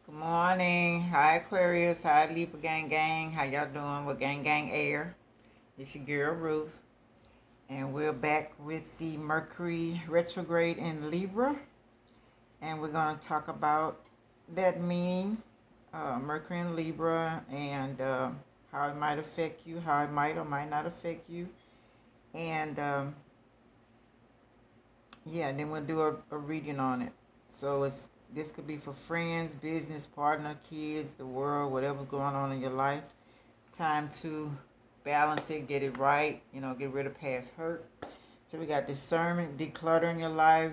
Good morning. Hi Aquarius. Hi Libra Gang Gang. How y'all doing? With Gang Gang Air. It's your girl Ruth. And we're back with the Mercury Retrograde in Libra. And we're going to talk about that meaning, Mercury in Libra, and how it might affect you, how it might or might not affect you. And yeah, then we'll do a reading on it. So this could be for friends, business, partner, kids, the world, whatever's going on in your life. Time to balance it, get it right, get rid of past hurt. So we got discernment, decluttering your life,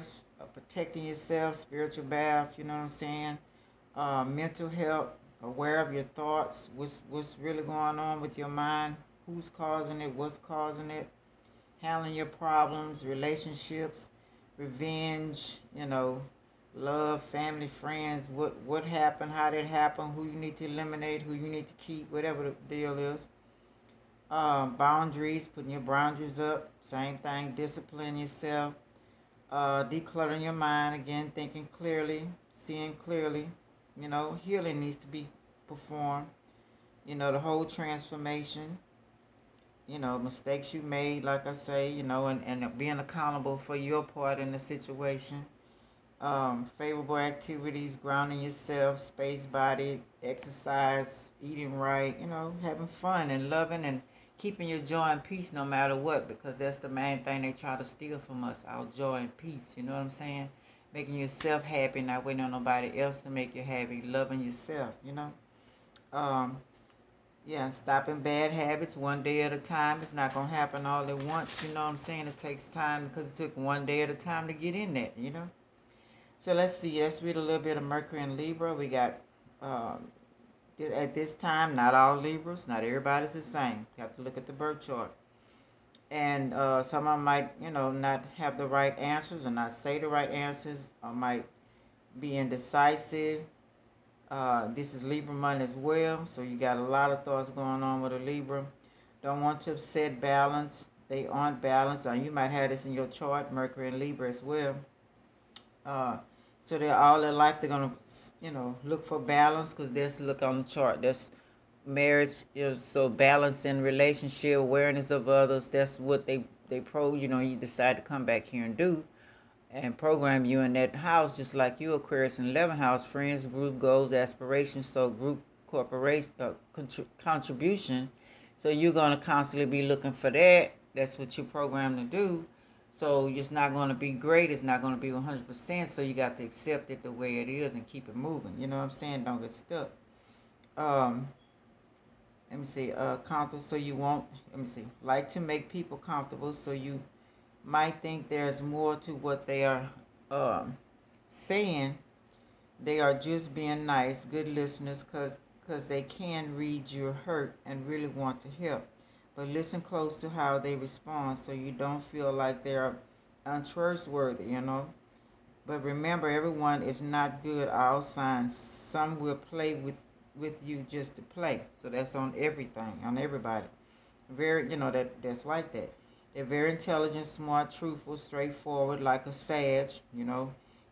protecting yourself, spiritual bath, you know what I'm saying? Mental health, aware of your thoughts, what's really going on with your mind, who's causing it, what's causing it, handling your problems, relationships, revenge, love, family, friends, what happened, how did it happen, who you need to eliminate, who you need to keep, whatever the deal is. Boundaries, putting your boundaries up, same thing, discipline yourself, decluttering your mind, again, thinking clearly, seeing clearly, healing needs to be performed, the whole transformation, mistakes you made, like I say, and being accountable for your part in the situation. Favorable activities, grounding yourself, space body, exercise, eating right, having fun and loving and keeping your joy and peace no matter what, because that's the main thing they try to steal from us, our joy and peace, you know what I'm saying? Making yourself happy, not waiting on nobody else to make you happy, loving yourself, Um, yeah, stopping bad habits one day at a time. It's not going to happen all at once, you know what I'm saying? It takes time because it took one day at a time to get in that. So let's see. Let's read a little bit of Mercury and Libra. We got um, at this time, not all Libras, not everybody's the same. You have to look at the birth chart. And some of them might, not have the right answers or not say the right answers, or might be indecisive. This is Libra month as well, so you got a lot of thoughts going on with a Libra. Don't want to upset balance. They aren't balanced. You might have this in your chart, Mercury and Libra as well. Uh, so they're all their life they're gonna, look for balance because that's look on the chart. That's marriage is so balance in relationship, awareness of others. That's what you decide to come back here and do and program you in that house, just like you, Aquarius in 11th house, friends, group goals, aspirations, so group corporation contribution. So you're going to constantly be looking for that. That's what you're programmed to do. So it's not going to be great. It's not going to be 100%. So you got to accept it the way it is and keep it moving. You know what I'm saying? Don't get stuck. Um, Let me see. Comfortable so you won't. Let me see. Like to make people comfortable so you might think there's more to what they are saying. They are just being nice, good listeners, cause they can read your hurt and really want to help. But listen close to how they respond so you don't feel like they're untrustworthy. But remember, everyone is not good. All signs. Some will play with you just to play. So that's on everything, on everybody. Very, that's like that. They're very intelligent, smart, truthful, straightforward, like a Sag.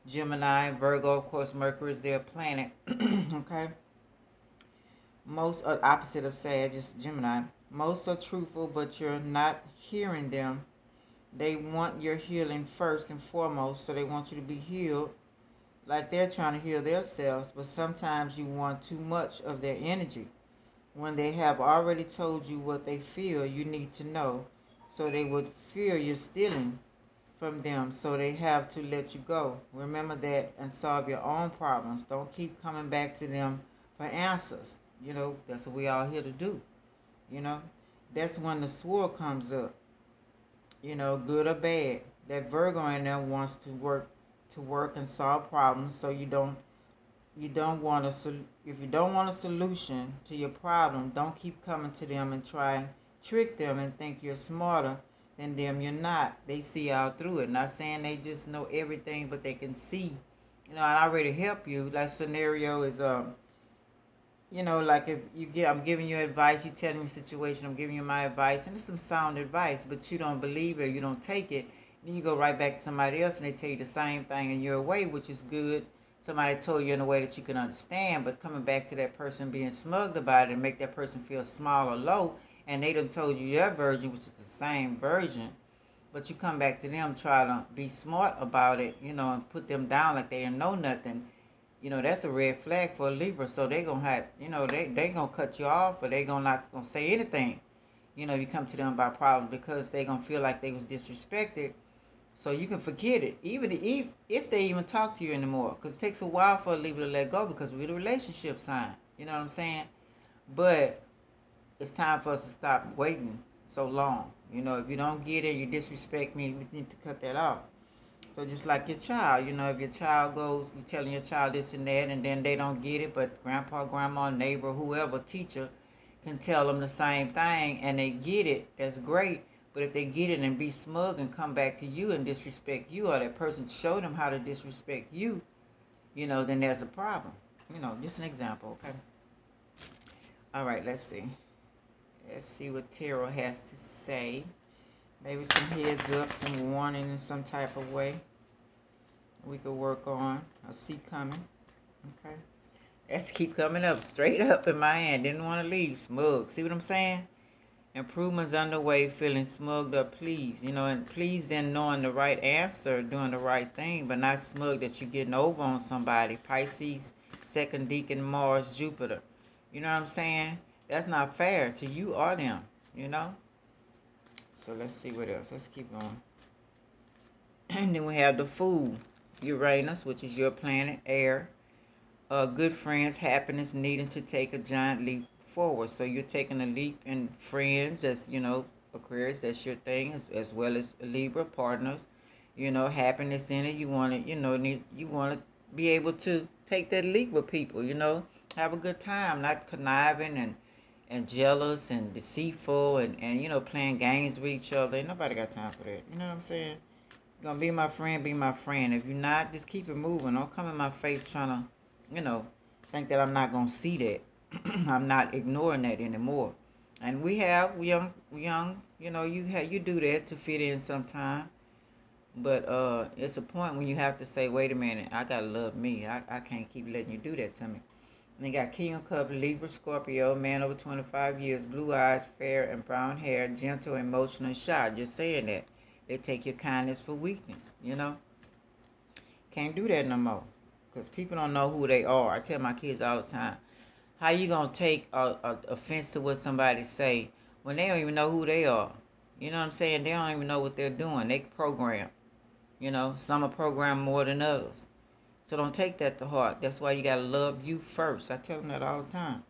Gemini, Virgo, of course, Mercury is their planet. Okay. Most are opposite of Sag, just Gemini. Most are truthful, but you're not hearing them. They want your healing first and foremost, so they want you to be healed like they're trying to heal themselves, but sometimes you want too much of their energy. When they have already told you what they feel, you need to know. So they would fear you're stealing from them, so they have to let you go. Remember that and solve your own problems. Don't keep coming back to them for answers. That's what we all here to do. You know, that's when the sword comes up. Good or bad. That Virgo in there wants to work and solve problems, so you don't want a if you don't want a solution to your problem, don't keep coming to them and try and trick them and think you're smarter than them. You're not. They see out through it. Not saying they just know everything, but they can see. And I already help you. Like scenario is like if I'm giving you advice, you telling me a situation, I'm giving you my advice, and it's some sound advice, but you don't believe it, you don't take it. Then you go right back to somebody else and they tell you the same thing in your way, which is good somebody told you in a way that you can understand, but coming back to that person being smugged about it and make that person feel small or low, and they done told you your version, which is the same version, but you come back to them try to be smart about it, and put them down like they didn't know nothing. That's a red flag for a Libra. So they gonna have, they gonna cut you off, or they gonna not gonna say anything. You come to them about problems because they gonna feel like they was disrespected. So you can forget it, even if they even talk to you anymore, because it takes a while for a Libra to let go because we're the relationship sign. You know what I'm saying? But it's time for us to stop waiting so long. If you don't get it, you disrespect me, we need to cut that off. So just like your child, if your child goes, you're telling your child this and that, and then they don't get it, but grandpa, grandma, neighbor, whoever, teacher can tell them the same thing, and they get it, that's great. But if they get it and be smug and come back to you and disrespect you, or that person showed them how to disrespect you, then there's a problem. Just an example, okay? All right, let's see. Let's see what tarot has to say. Maybe some heads up, some warning in some type of way we could work on. I see coming. Okay. Let's keep coming up, straight up in my hand. Didn't want to leave. Smug. See what I'm saying? Improvements underway, feeling smugged up, please. And please then knowing the right answer, doing the right thing, but not smug that you're getting over on somebody. Pisces, second deacon, Mars, Jupiter. You know what I'm saying? That's not fair to you or them, So let's see what else. Let's keep going. And then we have the Fool, Uranus, which is your planet, air. Good friends, happiness, needing to take a giant leap forward. So you're taking a leap in friends, as Aquarius, that's your thing, as well as Libra partners. Happiness in it. You want to, you want to be able to take that leap with people. Have a good time, not conniving and jealous and deceitful and playing games with each other. Ain't nobody got time for that. You know what I'm saying? You're gonna be my friend, be my friend. If you're not, just keep it moving. Don't come in my face trying to, think that I'm not gonna see that. I'm not ignoring that anymore. And we have young, you do that to fit in sometime. But it's a point when you have to say, wait a minute, I gotta love me. I can't keep letting you do that to me. And they got King of Cups, Libra, Scorpio, man over 25 years, blue eyes, fair and brown hair, gentle, emotional, and shy. Just saying that. They take your kindness for weakness, Can't do that no more. Because people don't know who they are. I tell my kids all the time, how you going to take offense to what somebody say when they don't even know who they are? You know what I'm saying? They don't even know what they're doing. They program. Some are programmed more than others. So don't take that to heart. That's why you got to love you first. I tell them that all the time.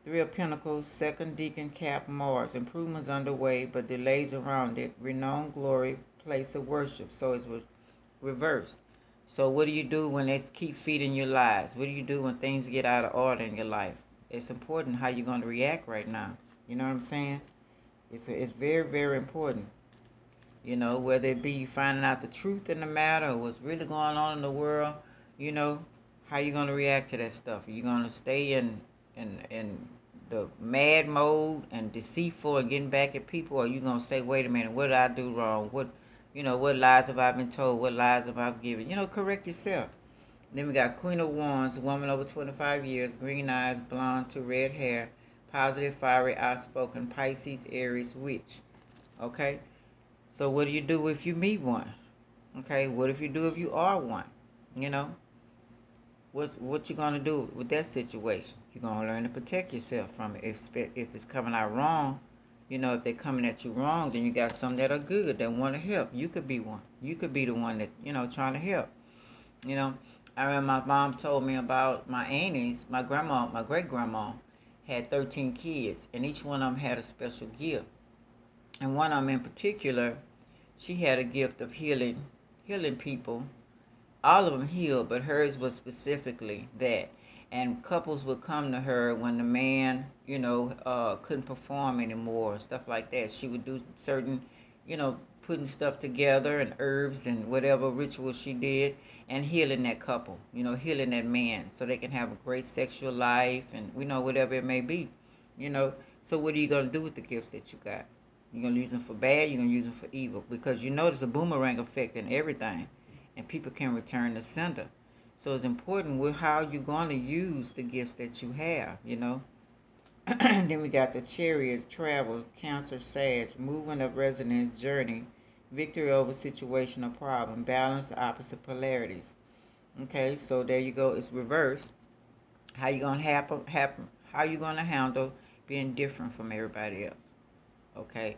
Three of Pentacles, second deacon, cap, Mars. Improvements underway, but delays around it. Renowned glory, place of worship. So it's reversed. So what do you do when they keep feeding your lies? What do you do when things get out of order in your life? It's important how you're going to react right now. You know what I'm saying? It's very, very important. Whether it be you finding out the truth in the matter or what's really going on in the world, how you going to react to that stuff? Are you going to stay in the mad mode and deceitful and getting back at people, or are you going to say, wait a minute, what did I do wrong? What lies have I been told? What lies have I given? Correct yourself. Then we got Queen of Wands, woman over 25 years, green eyes, blonde to red hair, positive, fiery, outspoken, Pisces, Aries, witch. Okay? So what do you do if you meet one? Okay? What if you do if you are one? What you gonna do with that situation? You're gonna learn to protect yourself from it. If it's coming out wrong, if they're coming at you wrong, then you got some that are good that want to help. You could be one. You could be the one that trying to help. I remember my mom told me about my aunties. My grandma, my great grandma, had 13 kids, and each one of them had a special gift. And one of them in particular, she had a gift of healing people. All of them healed, but hers was specifically that. And couples would come to her when the man, couldn't perform anymore, stuff like that. She would do certain, putting stuff together and herbs and whatever rituals she did, and healing that couple, healing that man, so they can have a great sexual life and whatever it may be, So what are you gonna do with the gifts that you got? You're gonna use them for bad. You're gonna use them for evil, because there's a boomerang effect in everything, and people can return the sender. So it's important with how you're going to use the gifts that you have, you know. Then we got the Chariot, travel, Cancer, Sag, movement of resonance, journey, victory over situation or problem, balance the opposite polarities. Okay, so there you go. It's reversed. How you gonna happen? How you gonna handle being different from everybody else? Okay.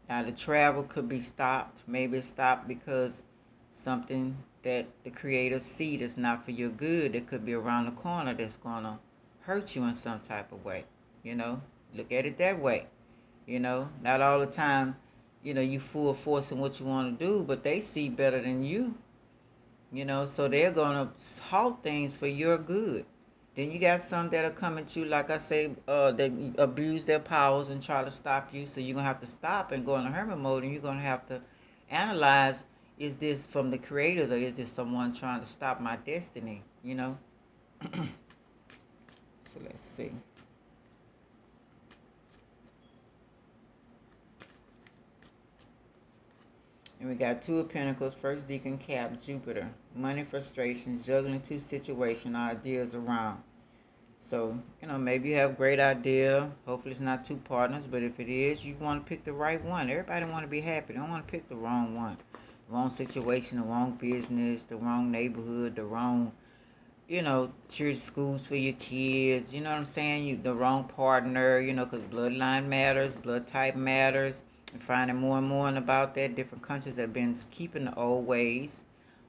Now the travel could be stopped. Maybe it's stopped because something that the creator see that's not for your good, that could be around the corner, that's gonna hurt you in some type of way. You know, look at it that way. You know, not all the time, you know, you full force in what you want to do, but they see better than you. You know, so they're gonna halt things for your good. Then you got some that'll come at you, like I say, that abuse their powers and try to stop you. So you're gonna have to stop and go in a hermit mode, and you're gonna have to analyze: is this from the creators, or is this someone trying to stop my destiny? You know. So let's see. And we got Two of Pentacles, First Deacon Cap, Jupiter. Money frustrations, juggling two situations, ideas around. So, you know, maybe you have a great idea. Hopefully it's not two partners, but if it is, you want to pick the right one. Everybody want to be happy. They don't want to pick the wrong one. Wrong situation, the wrong business, the wrong neighborhood, the wrong, you know, church schools for your kids. You know what I'm saying? The wrong partner, you know, because bloodline matters, blood type matters. I'm finding more and more about that. Different countries have been keeping the old ways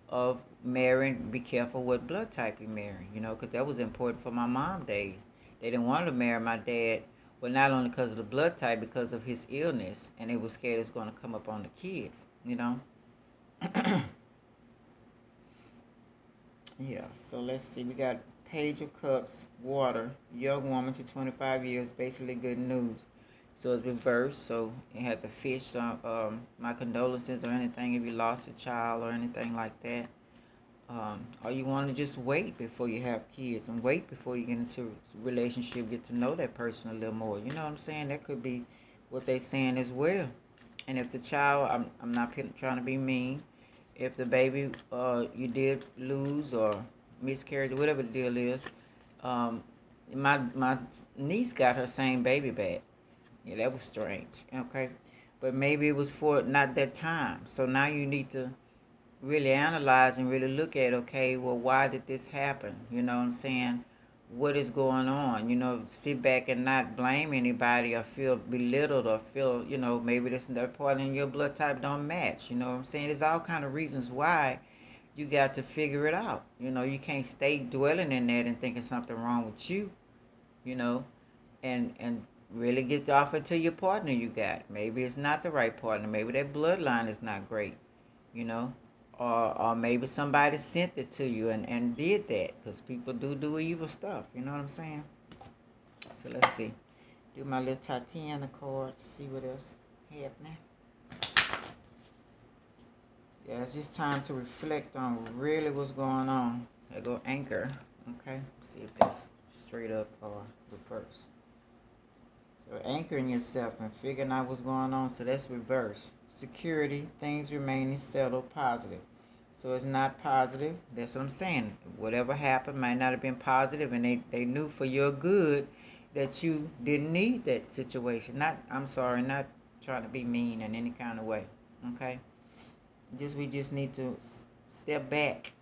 of marrying. Be careful what blood type you marry, you know, because that was important for my mom days. They didn't want to marry my dad, well, not only because of the blood type, because of his illness, and they were scared it was going to come up on the kids, you know. Yeah, so let's see. We got Page of Cups, water, young woman to 25 years, basically good news. So it's reversed. So it had the fish. My condolences or anything if you lost a child or anything like that. Or you want to just wait before you have kids and wait before you get into a relationship, get to know that person a little more. You know what I'm saying? That could be what they're saying as well. And if the child, I'm not trying to be mean, if the baby you did lose or miscarriage or whatever the deal is, um, my niece got her same baby back. Yeah, that was strange. Okay, but maybe it was for not that time. So now you need to really analyze and really look at, okay, well, why did this happen? You know what I'm saying? What is going on? You know, sit back and not blame anybody or feel belittled or feel, you know, maybe this and that part in your blood type don't match. You know what I'm saying? There's all kind of reasons why you got to figure it out. You know, you can't stay dwelling in that and thinking something wrong with you, you know, and really get off into your partner you got. Maybe it's not the right partner. Maybe that bloodline is not great, you know, or maybe somebody sent it to you and did that, because people do evil stuff. You know what I'm saying? So let's see. Do my little Tatiana cards to see what else happening. Yeah, it's just time to reflect on really what's going on. I go anchor. Okay, see if that's straight up or reverse. So anchoring yourself and figuring out what's going on. So that's reverse. Security, things remaining settled, positive. So it's not positive. That's what I'm saying. Whatever happened might not have been positive, and they knew for your good that you didn't need that situation. I'm sorry, not trying to be mean in any kind of way. Okay? We just need to step back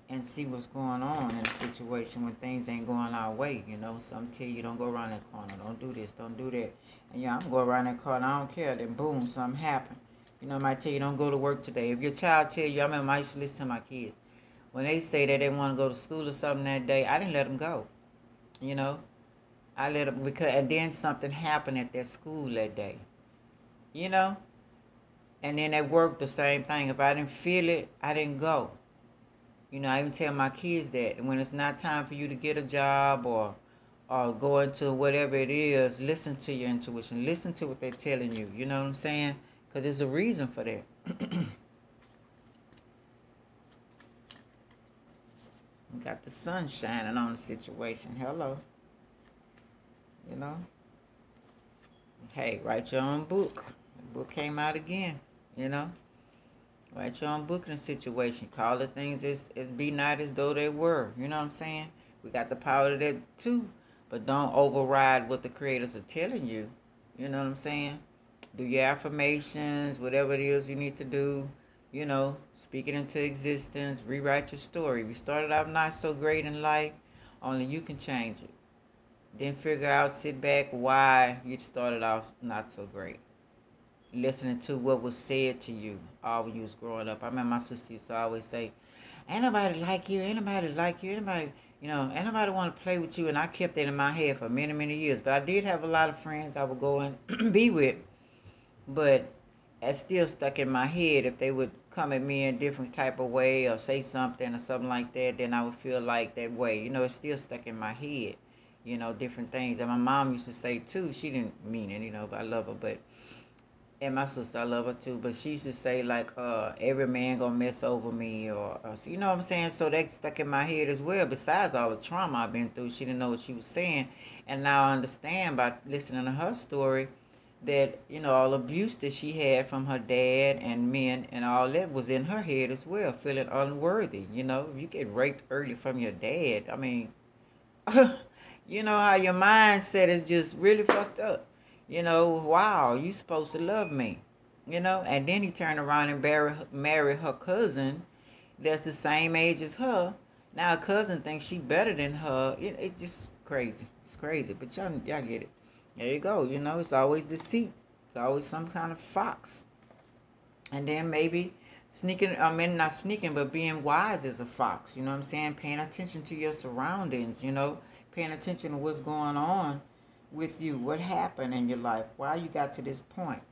and see what's going on in a situation when things ain't going our way. You know, some tell you don't go around that corner, don't do this, don't do that. And yeah, I'm going around that corner, I don't care. Then boom, something happened. You know, I might tell you don't go to work today. If your child tell you, I remember I used to listen to my kids. When they say that they want to go to school or something that day, I didn't let them go. You know, I let them, because and then something happened at their school that day. You know, and then at work the same thing. If I didn't feel it, I didn't go. You know, I even tell my kids that. And when it's not time for you to get a job or go into whatever it is, listen to your intuition. Listen to what they're telling you. You know what I'm saying? Because there's a reason for that. You got the sun shining on the situation. Hello. You know? Hey, write your own book. The book came out again. You know? Write your own book in a situation. Call the things as be not as though they were. You know what I'm saying? We got the power to that too. But don't override what the creators are telling you. You know what I'm saying? Do your affirmations, whatever it is you need to do. You know, speak it into existence. Rewrite your story. If you started out not so great in life, only you can change it. Then figure out, sit back, why you started off not so great. Listening to what was said to you all when you was growing up. I remember my sister used to always say, ain't nobody like you, ain't nobody like you, ain't nobody, ain't nobody want to play with you. And I kept that in my head for many, many years. But I did have a lot of friends I would go and be with. But it's still stuck in my head. If they would come at me in a different type of way or say something or something like that, then I would feel like that way. It's still stuck in my head. Different things. And my mom used to say too, she didn't mean it, but I love her. But and my sister, I love her too, but she used to say like, every man gonna mess over me, or you know what I'm saying? So that stuck in my head as well. Besides all the trauma I've been through, she didn't know what she was saying, and now I understand by listening to her story that all abuse that she had from her dad and men and all that was in her head as well, feeling unworthy. If you get raped early from your dad, I mean, you know how your mindset is just really fucked up. Wow, you supposed to love me. And then he turned around and married her cousin that's the same age as her. Now her cousin thinks she better than her. It's just crazy. It's crazy. But y'all get it. There you go. It's always deceit. It's always some kind of fox. And then maybe sneaking, I mean, not sneaking, but being wise as a fox. You know what I'm saying? Paying attention to your surroundings, paying attention to what's going on with you. What happened in your life? Why you got to this point?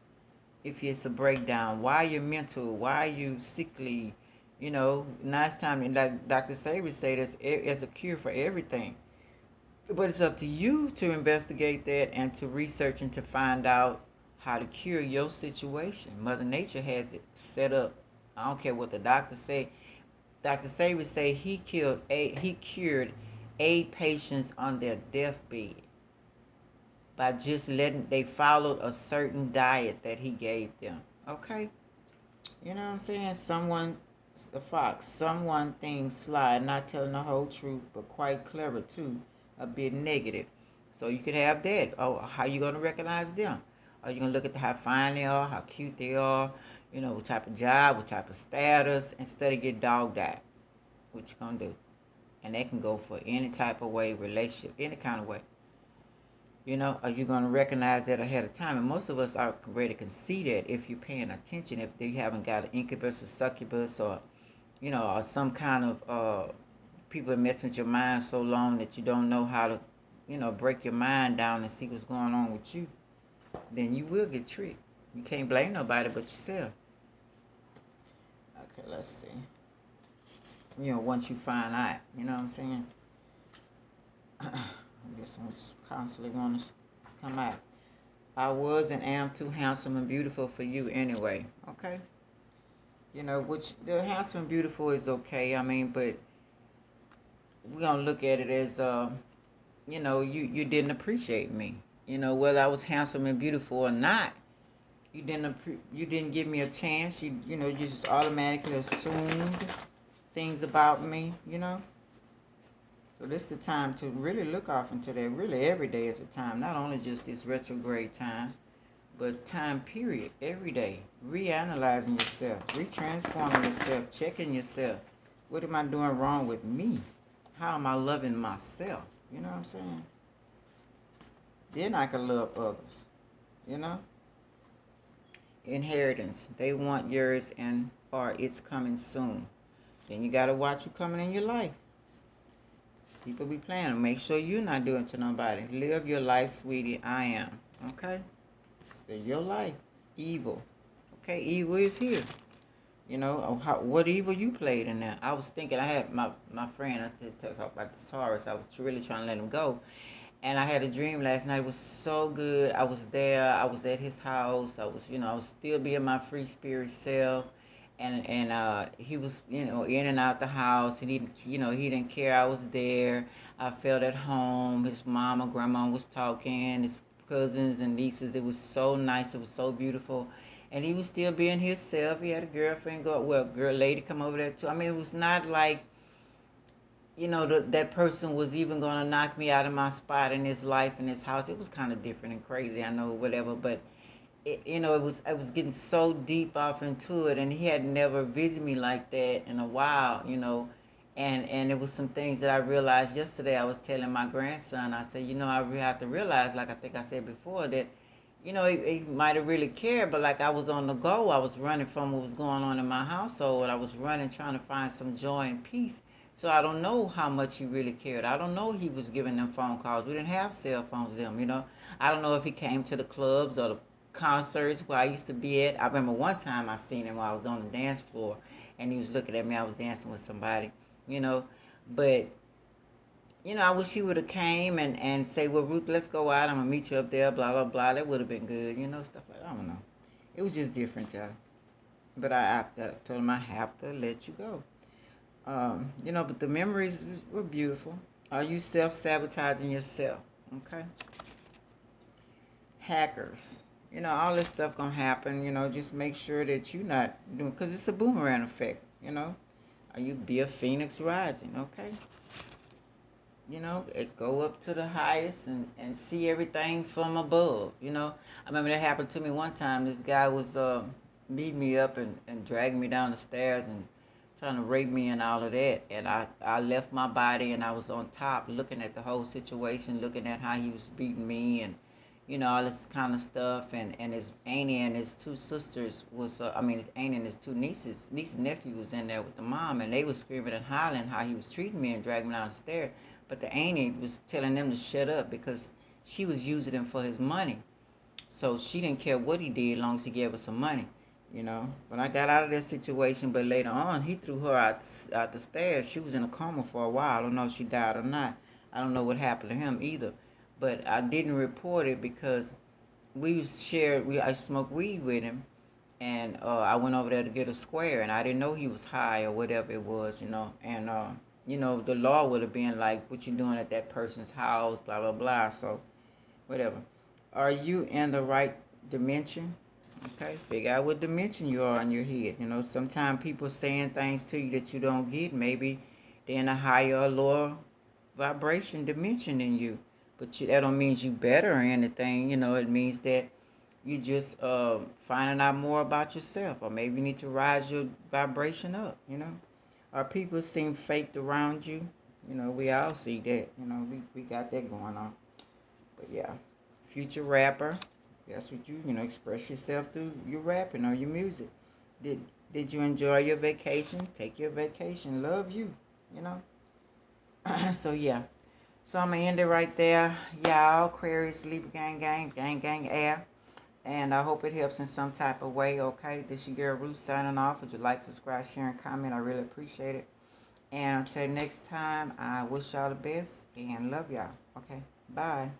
If it's a breakdown, why you're mental, why you sickly, now it's time, and like Dr. Saber said, it's a cure for everything. But it's up to you to investigate that and to research and to find out how to cure your situation. Mother Nature has it set up. I don't care what the doctor say. Dr. Saber say he cured 8 patients on their deathbed by just they followed a certain diet that he gave them. Okay? You know what I'm saying? A fox, someone things sly, not telling the whole truth, but quite clever too, a bit negative. So you could have that. Oh, how you gonna recognize them? Are you gonna look at how fine they are, how cute they are, what type of job, what type of status, instead of get dogged out? What you gonna do? And that can go for any type of way, relationship, any kind of way. Are you going to recognize that ahead of time? And most of us are ready to see that if you're paying attention, if you haven't got an incubus or succubus or, or some kind of people messing with your mind so long that you don't know how to, break your mind down and see what's going on with you, then you will get tricked. You can't blame nobody but yourself. Okay, let's see. Once you find out, you know what I'm saying? I guess I'm constantly going to come out. I was and am too handsome and beautiful for you anyway. Okay? Which the handsome and beautiful is okay. I mean, but we're going to look at it as, you didn't appreciate me. Whether I was handsome and beautiful or not, you didn't give me a chance. You just automatically assumed things about me, So this is the time to really look off into that. Really, every day is a time. Not only just this retrograde time, but time period. Every day. Reanalyzing yourself. Retransforming yourself. Checking yourself. What am I doing wrong with me? How am I loving myself? You know what I'm saying? Then I can love others. Inheritance. They want yours or it's coming soon. Then you got to watch who coming in your life. People be playing. Make sure you're not doing it to nobody. Live your life, sweetie. I am. Okay? It's your life. Evil. Okay? Evil is here. What evil you played in there? I was thinking, I had my friend, I talked about the Taurus. I was really trying to let him go. And I had a dream last night. It was so good. I was there. I was at his house. I was still being my free spirit self. And he was, in and out the house, and he didn't care I was there. I felt at home. His mom and grandma was talking, his cousins and nieces. It was so nice. It was so beautiful. And he was still being himself. He had a girlfriend, lady come over there too. I mean, it was not like, that person was even going to knock me out of my spot in his life, in his house. It was kind of different and crazy, I know, whatever. But, I was getting so deep off into it. And he had never visited me like that in a while. And it was some things that I realized yesterday. I was telling my grandson, I said, I really have to realize, like I think I said before, that he might have really cared, but like I was on the go. I was running from what was going on in my household. I was running, trying to find some joy and peace. So I don't know how much he really cared. I don't know he was giving them phone calls. We didn't have cell phones then. I don't know if he came to the clubs or the concerts where I used to be at. I remember one time I seen him while I was on the dance floor, and he was looking at me. I was dancing with somebody, you know. But I wish he would have came and say, well, Ruth, let's go out. I'm going to meet you up there, blah, blah, blah. That would have been good, stuff like that. I don't know. It was just different, y'all. But I told him I have to let you go. But the memories were beautiful. Are you self-sabotaging yourself? Okay. Hackers. All this stuff going to happen. Just make sure that you're not doing, because it's a boomerang effect, Are you be a phoenix rising? Okay. It go up to the highest and see everything from above. I remember that happened to me one time. This guy was beating me up and dragging me down the stairs and trying to rape me and all of that. And I left my body and I was on top looking at the whole situation, looking at how he was beating me and, all this kind of stuff. And his auntie and his two sisters was, his auntie and his two niece and nephew was in there with the mom. And they was screaming and hollering how he was treating me and dragging me down the stairs. But the auntie was telling them to shut up because she was using him for his money. So she didn't care what he did as long as he gave her some money, When I got out of that situation, but later on, he threw her out the stairs. She was in a coma for a while. I don't know if she died or not. I don't know what happened to him either. But I didn't report it because I smoked weed with him. And I went over there to get a square, and I didn't know he was high or whatever it was, And, the law would have been like, what you doing at that person's house, blah, blah, blah. So, whatever. Are you in the right dimension? Okay, figure out what dimension you are in your head. Sometimes people saying things to you that you don't get. Maybe they're in a higher or lower vibration dimension than you. But that don't mean you better or anything. It means that you just finding out more about yourself, or maybe you need to rise your vibration up. Or people seem faked around you. We all see that. We got that going on. But yeah, future rapper. That's what you express yourself through your rapping or your music. Did you enjoy your vacation? Take your vacation. Love you. So yeah. So I'm gonna end it right there, y'all. Aquarius, Libra, gang, air. And I hope it helps in some type of way, okay? This your girl Ruth signing off. Would you like, subscribe, share, and comment? I really appreciate it. And until next time, I wish y'all the best and love y'all. Okay, bye.